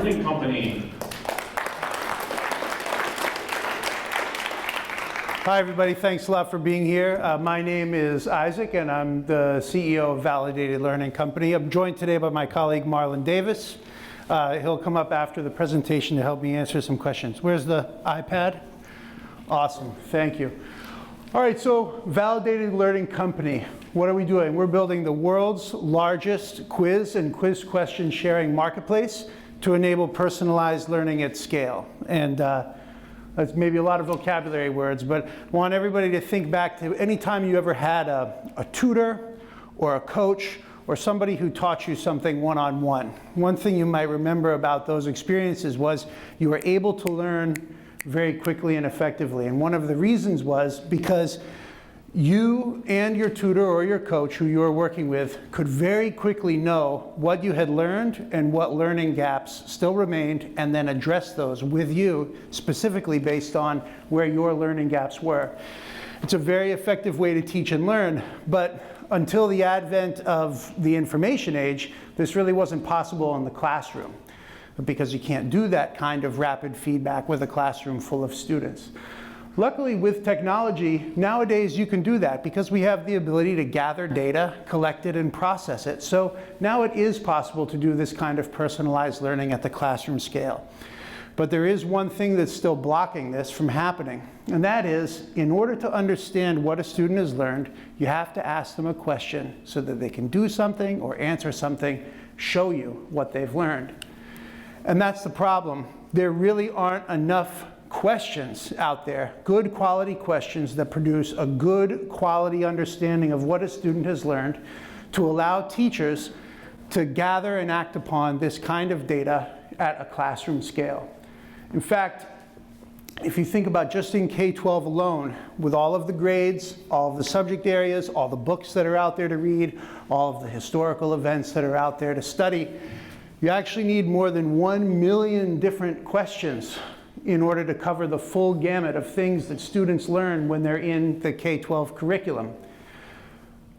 Learning Company. Hi everybody, thanks a lot for being here. My name is Isaac and I'm the CEO of Validated Learning Company. I'm joined today by my colleague Marlon Davis. He'll come up after the presentation to help me answer some questions. Where's the iPad? Awesome, thank you. All right, so Validated Learning Company. What are we doing? We're building the world's largest quiz and quiz question sharing marketplace to enable personalized learning at scale. And that's maybe a lot of vocabulary words, but I want everybody to think back to any time you ever had a tutor or a coach or somebody who taught you something one-on-one. One thing you might remember about those experiences was you were able to learn very quickly and effectively. And one of the reasons was because you and your tutor or your coach who you were working with could very quickly know what you had learned and what learning gaps still remained, and then address those with you specifically based on where your learning gaps were. It's a very effective way to teach and learn, but until the advent of the information age, this really wasn't possible in the classroom because you can't do that kind of rapid feedback with a classroom full of students. Luckily, with technology, nowadays you can do that because we have the ability to gather data, collect it, and process it. So now it is possible to do this kind of personalized learning at the classroom scale. But there is one thing that's still blocking this from happening, and that is, in order to understand what a student has learned, you have to ask them a question so that they can do something or answer something, show you what they've learned. And that's the problem. There really aren't enough questions out there, good quality questions that produce a good quality understanding of what a student has learned to allow teachers to gather and act upon this kind of data at a classroom scale. In fact, if you think about just in K-12 alone, with all of the grades, all of the subject areas, all the books that are out there to read, all of the historical events that are out there to study, you actually need more than 1 million different questions in order to cover the full gamut of things that students learn when they're in the K-12 curriculum.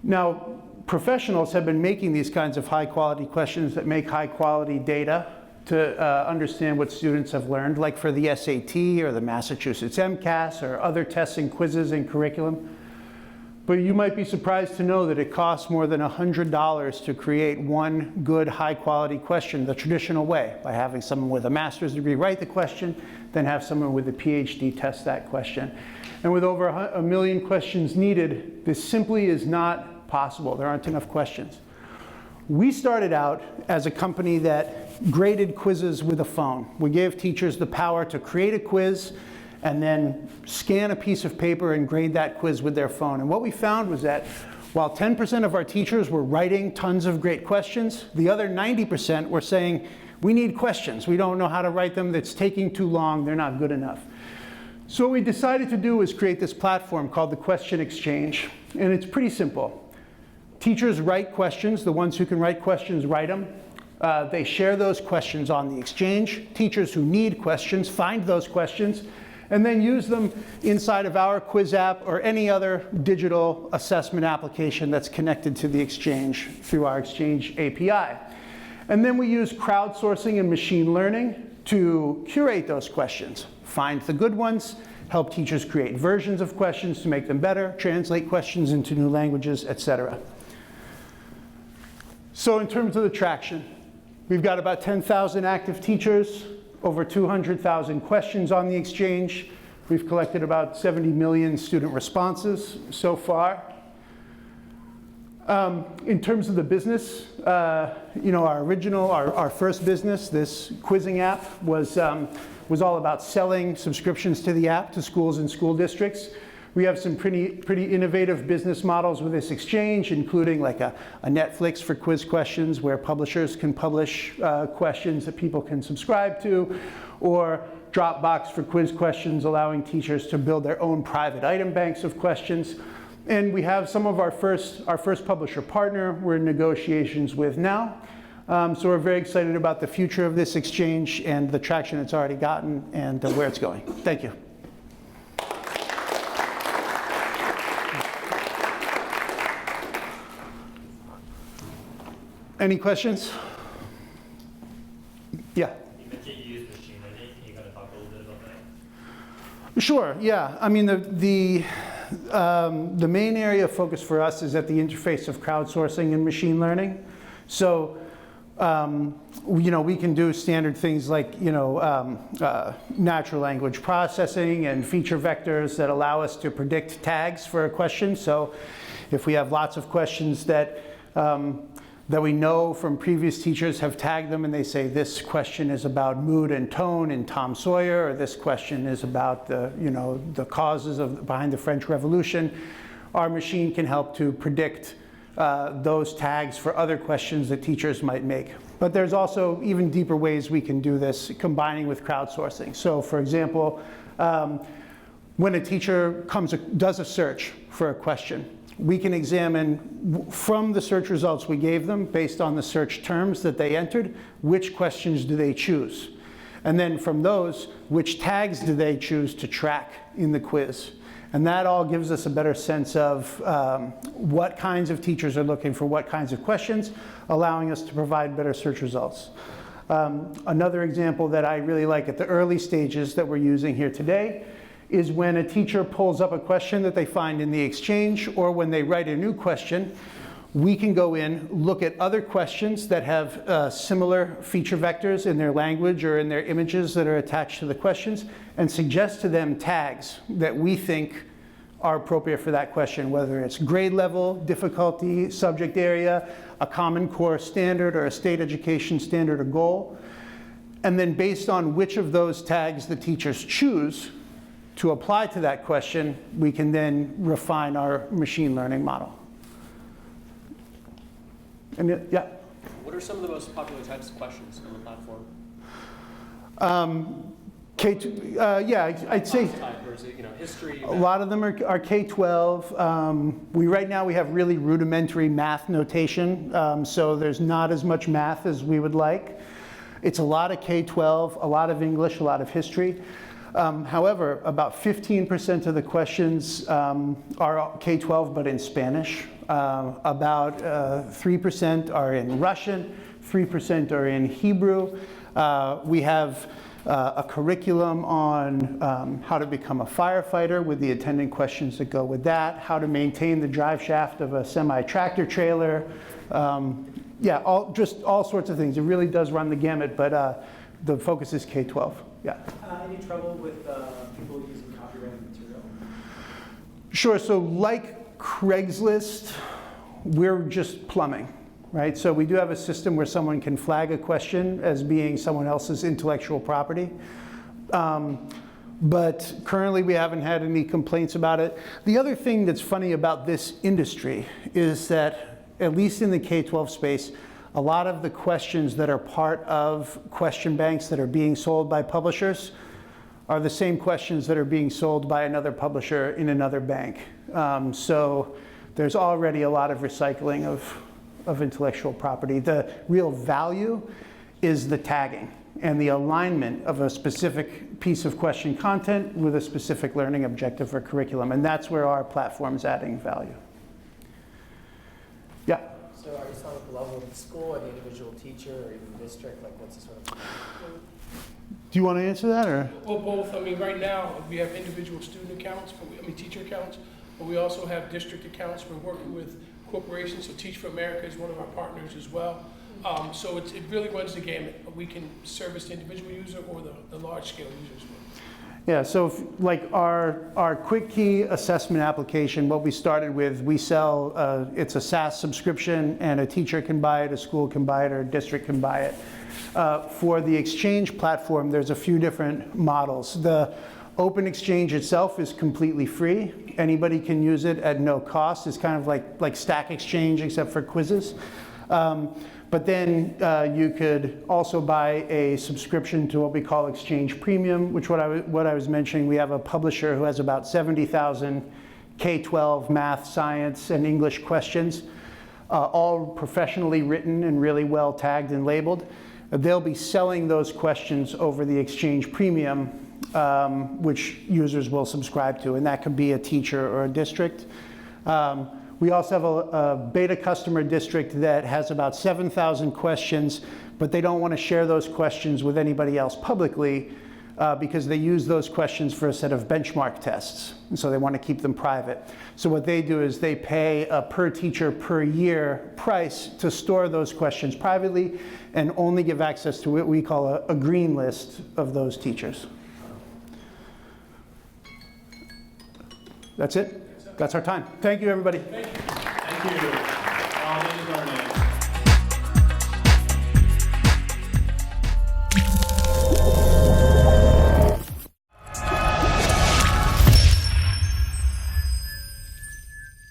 Now, professionals have been making these kinds of high-quality questions that make high-quality data to understand what students have learned, like for the SAT or the Massachusetts MCAS or other tests and quizzes in curriculum. But you might be surprised to know that it costs more than $100 to create one good high-quality question the traditional way, by having someone with a master's degree write the question, then have someone with a PhD test that question. And with over 1 million questions needed, this simply is not possible. There aren't enough questions. We started out as a company that graded quizzes with a phone. We gave teachers the power to create a quiz and then scan a piece of paper and grade that quiz with their phone. And what we found was that while 10% of our teachers were writing tons of great questions, the other 90% were saying, we need questions. We don't know how to write them. It's taking too long. They're not good enough. So what we decided to do was create this platform called the Question Exchange. And it's pretty simple. Teachers write questions. The ones who can write questions write them. They share those questions on the Exchange. Teachers who need questions find those questions and then use them inside of our quiz app or any other digital assessment application that's connected to the Exchange through our Exchange API. And then we use crowdsourcing and machine learning to curate those questions, find the good ones, help teachers create versions of questions to make them better, translate questions into new languages, etc. So in terms of the traction, we've got about 10,000 active teachers, over 200,000 questions on the Exchange. We've collected about 70 million student responses so far. In terms of the business, our first business, this quizzing app, was all about selling subscriptions to the app to schools and school districts. We have some pretty innovative business models with this Exchange, including like a Netflix for quiz questions where publishers can publish questions that people can subscribe to, or Dropbox for quiz questions, allowing teachers to build their own private item banks of questions. And we have some of our first publisher partner we're in negotiations with now. So we're very excited about the future of this Exchange and the traction it's already gotten and where it's going. Thank you. Any questions? Yeah. You mentioned that you use machine learning. Can you kind of talk a little bit about that? Sure, yeah. I mean, the main area of focus for us is at the interface of crowdsourcing and machine learning. So, we can do standard things like, natural language processing and feature vectors that allow us to predict tags for a question. So if we have lots of questions that we know from previous teachers have tagged them and they say this question is about mood and tone in Tom Sawyer, or this question is about the causes behind the French Revolution, our machine can help to predict those tags for other questions that teachers might make. But there's also even deeper ways we can do this, combining with crowdsourcing. So for example, when a teacher does a search for a question, we can examine from the search results we gave them, based on the search terms that they entered, which questions do they choose? And then from those, which tags do they choose to track in the quiz? And that all gives us a better sense of what kinds of teachers are looking for what kinds of questions, allowing us to provide better search results. Another example that I really like at the early stages that we're using here today is when a teacher pulls up a question that they find in the Exchange, or when they write a new question, we can go in, look at other questions that have similar feature vectors in their language or in their images that are attached to the questions, and suggest to them tags that we think are appropriate for that question, whether it's grade level, difficulty, subject area, a Common Core standard, or a state education standard or goal. And then based on which of those tags the teachers choose to apply to that question, we can then refine our machine learning model. And yeah? What are some of the most popular types of questions on the platform? I'd say type, or is it, history? A lot of them are K-12. Right now we have really rudimentary math notation, so there's not as much math as we would like. It's a lot of K-12, a lot of English, a lot of history. However, about 15% of the questions are K-12 but in Spanish. About 3% are in Russian, 3% are in Hebrew. We have a curriculum on how to become a firefighter with the attendant questions that go with that, how to maintain the drive shaft of a semi-tractor trailer. Just all sorts of things. It really does run the gamut, but the focus is K-12. Yeah. Any trouble with people using copyrighted material? Sure. So like Craigslist, we're just plumbing, right? So we do have a system where someone can flag a question as being someone else's intellectual property. But currently we haven't had any complaints about it. The other thing that's funny about this industry is that, at least in the K-12 space, a lot of the questions that are part of question banks that are being sold by publishers are the same questions that are being sold by another publisher in another bank. So there's already a lot of recycling of intellectual property. The real value is the tagging and the alignment of a specific piece of question content with a specific learning objective or curriculum. And that's where our platform's adding value. Yeah? So are you starting at the level of the school or the individual teacher or even the district? Like, what's the sort of... Do you want to answer that, or? Well, both. I mean, right now, we have individual student accounts, teacher accounts, but we also have district accounts. We're working with corporations, so Teach for America is one of our partners as well. So it really runs the gamut. We can service the individual user or the large-scale users. Yeah, so like our quick key assessment application, what we started with, we sell, it's a SaaS subscription, and a teacher can buy it, a school can buy it, or a district can buy it. For the Xchange platform, there's a few different models. The Open Exchange itself is completely free. Anybody can use it at no cost. It's kind of like Stack Exchange, except for quizzes. But then you could also buy a subscription to what we call Xchange Premium, which what I was mentioning, we have a publisher who has about 70,000 K-12 math, science, and English questions, all professionally written and really well tagged and labeled. They'll be selling those questions over the Xchange Premium, which users will subscribe to, and that could be a teacher or a district. We also have a beta customer district that has about 7,000 questions, but they don't want to share those questions with anybody else publicly because they use those questions for a set of benchmark tests. And so they want to keep them private. So what they do is they pay a per teacher per year price to store those questions privately and only give access to what we call a green list of those teachers. That's it. That's our time. Thank you, everybody. Thank you.